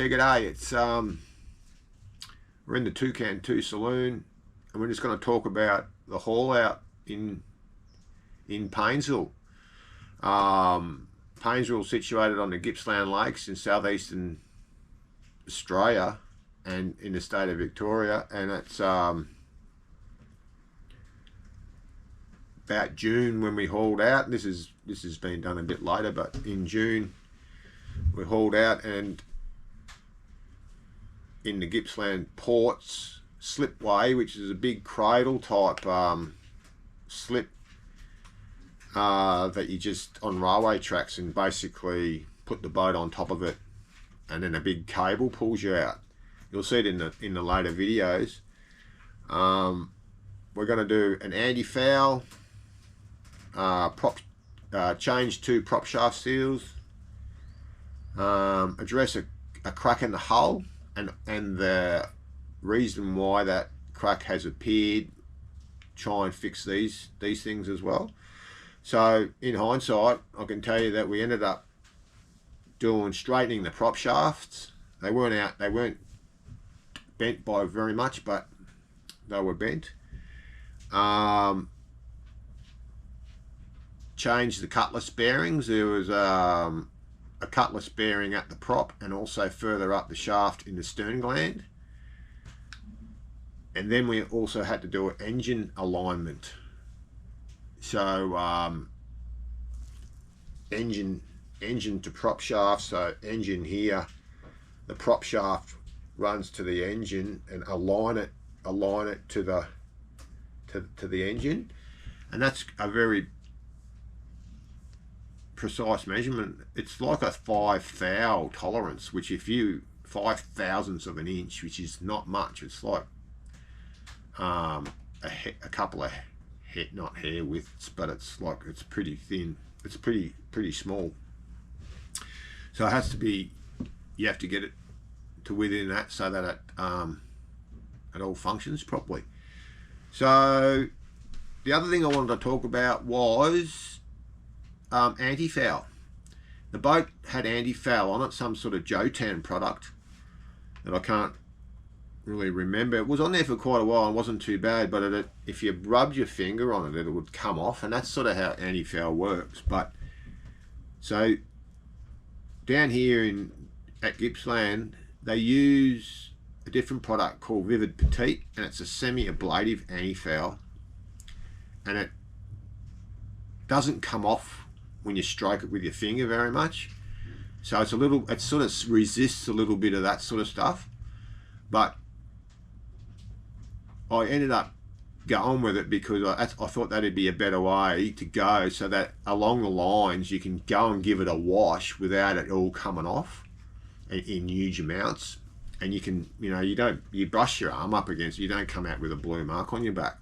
Yeah, g'day. It's we're in the Toucan2 saloon, and we're just going to talk about the haul out in Paynesville. Paynesville is situated on the Gippsland Lakes in southeastern Australia and in the state of Victoria, and it's about June when we hauled out. This has been done a bit later, but in June we hauled out, and in the Gippsland ports slipway, which is a big cradle type slip that you just on railway tracks, and basically put the boat on top of it, and then a big cable pulls you out. You'll see it in the later videos. We're going to do an anti-foul, change 2 prop shaft seals, address a crack in the hull and the reason why that crack has appeared, try and fix these things as well. So in hindsight, I can tell you that we ended up straightening the prop shafts. They weren't bent by very much, but they were bent. Changed the cutlass bearings. There was a cutlass bearing at the prop and also further up the shaft in the stern gland. And then we also had to do an engine alignment. So engine to prop shaft. So engine here, the prop shaft runs to the engine, and align it to the engine, and that's a very precise measurement. It's like a 5 thou tolerance, which if you 5/1000ths of an inch, which is not much. It's like a couple of not hair widths, but it's pretty thin. It's pretty small. So it has to be. You have to get it to within that so that it all functions properly. So the other thing I wanted to talk about was anti-foul. The boat had anti-foul on it, some sort of Toucan product that I can't really remember. It was on there for quite a while and wasn't too bad, but if you rubbed your finger on it, it would come off, and that's sort of how anti-foul works. But so down here at Gippsland, they use a different product called Vivid Petite, and it's a semi-ablative anti-foul, and it doesn't come off when you stroke it with your finger very much. So it sort of resists a little bit of that sort of stuff. But I ended up going with it because I thought that'd be a better way to go, so that along the lines you can go and give it a wash without it all coming off in huge amounts, and you can, you brush your arm up against it, you don't come out with a blue mark on your back.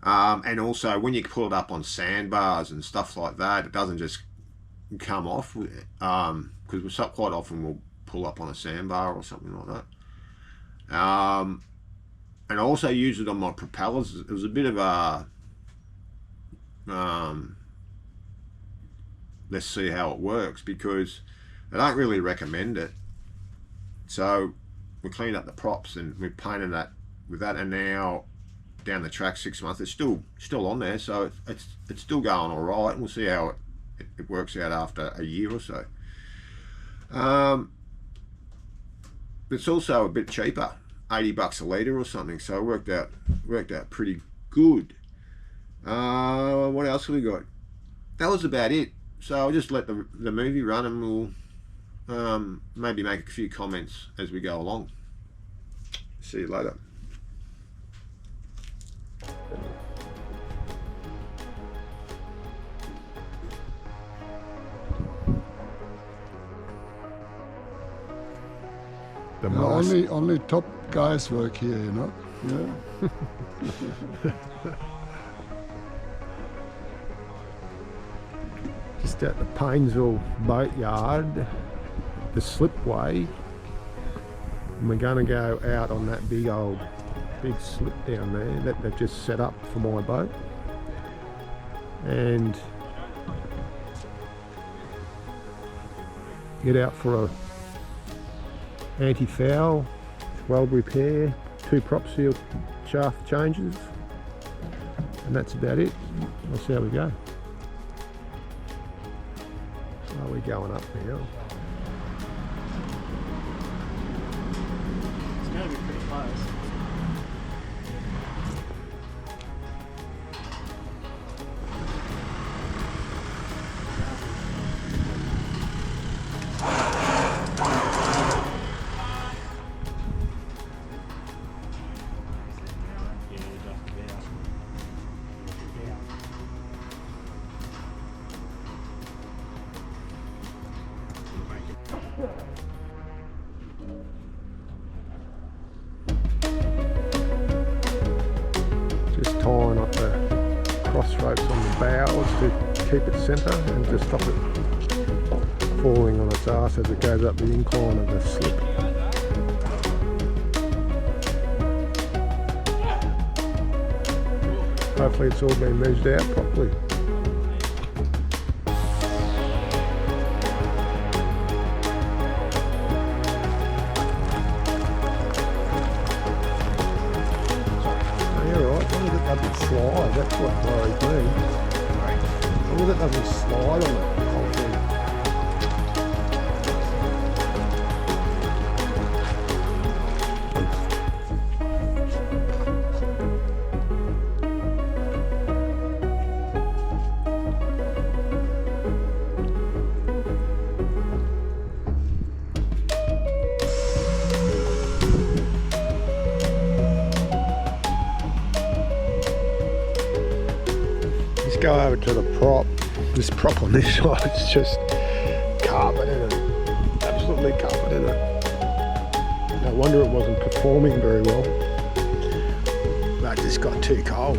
And also when you pull it up on sandbars and stuff like that, it doesn't just come off, because quite often we'll pull up on a sandbar or something like that. And I also use it on my propellers. It was a bit of a let's see how it works, because I don't really recommend it. So we cleaned up the props and we painted that with that, and now down the track 6 months, it's still on there, so it's still going all right, and we'll see how it works out after a year or so. It's also a bit cheaper, $80 a litre or something, so it worked out pretty good. What else have we got? That was about it. So I'll just let the movie run, and we'll maybe make a few comments as we go along. See you later. Only top guys work here, Yeah. Just at the Paynesville boatyard, the slipway, and we're going to go out on that big slip down there that they've just set up for my boat, and get out for anti-foul, weld repair, 2 prop seal shaft changes, and that's about it. We'll see how we go. Are we going up now? It's going to be pretty close. Just tying up the cross ropes on the bows to keep it centre and to stop it falling on its arse as it goes up the incline of the slip. Hopefully it's all been measured out properly. Slide, that's what worries me. As long as it doesn't slide on it, whole thing. Go over to the prop. This prop on this side, it's just carpet in it, absolutely carpet in it. No wonder it wasn't performing very well. That just got too cold.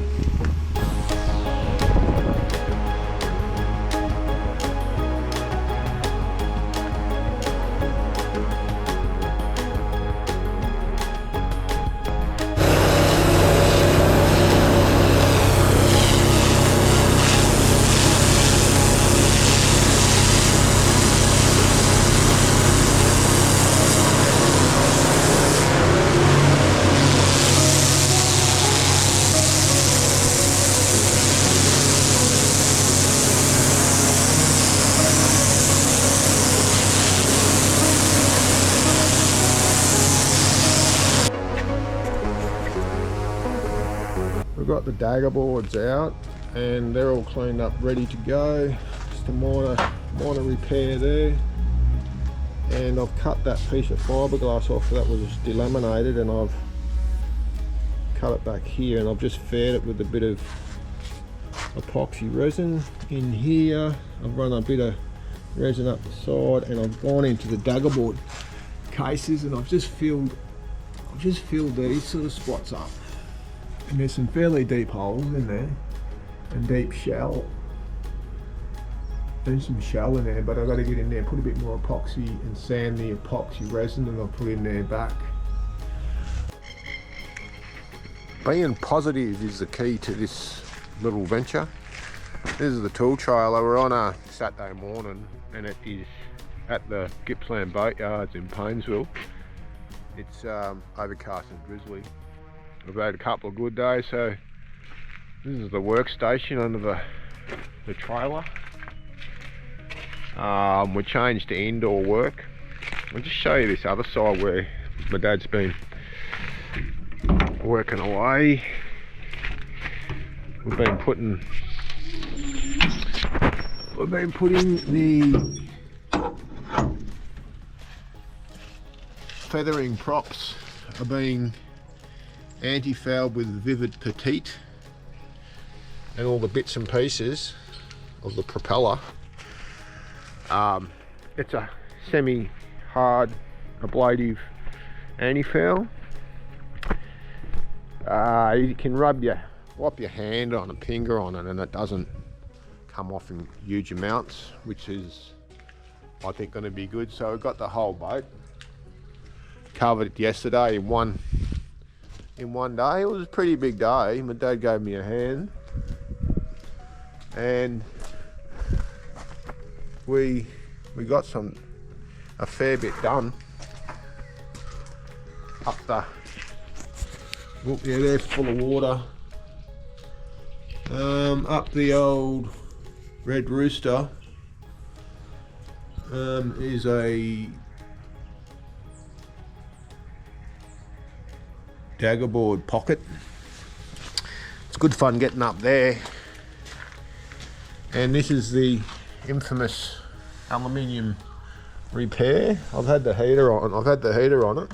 We've got the dagger boards out and they're all cleaned up, ready to go. Just a minor repair there. And I've cut that piece of fiberglass off that was delaminated, and I've cut it back here, and I've just faired it with a bit of epoxy resin in here. I've run a bit of resin up the side, and I've gone into the dagger board cases, and I've just filled these sort of spots up. And there's some fairly deep holes in there, and deep shell, and some shell in there, but I've got to get in there, put a bit more epoxy and sand the epoxy resin, and I'll put in there back. Being positive is the key to this little venture. This is the tool trailer. We're on a Saturday morning, and it is at the Gippsland Boatyards in Paynesville. It's overcast and drizzly. We've had a couple of good days, so this is the workstation under the trailer. We changed to indoor work. I'll just show you this other side where my dad's been working away. We've been putting the feathering props are being anti-fouled with Vivid Petite, and all the bits and pieces of the propeller. It's a semi-hard ablative anti-foul. You can wipe your hand on a finger on it, and it doesn't come off in huge amounts, which is, I think, going to be good. So we got the whole boat covered it yesterday in one day. It was a pretty big day. My dad gave me a hand, and we got a fair bit done. up the, oh, yeah, they're full of water. Up the old Red Rooster is a daggerboard pocket. It's good fun getting up there. And this is the infamous aluminium repair. I've had the heater on it,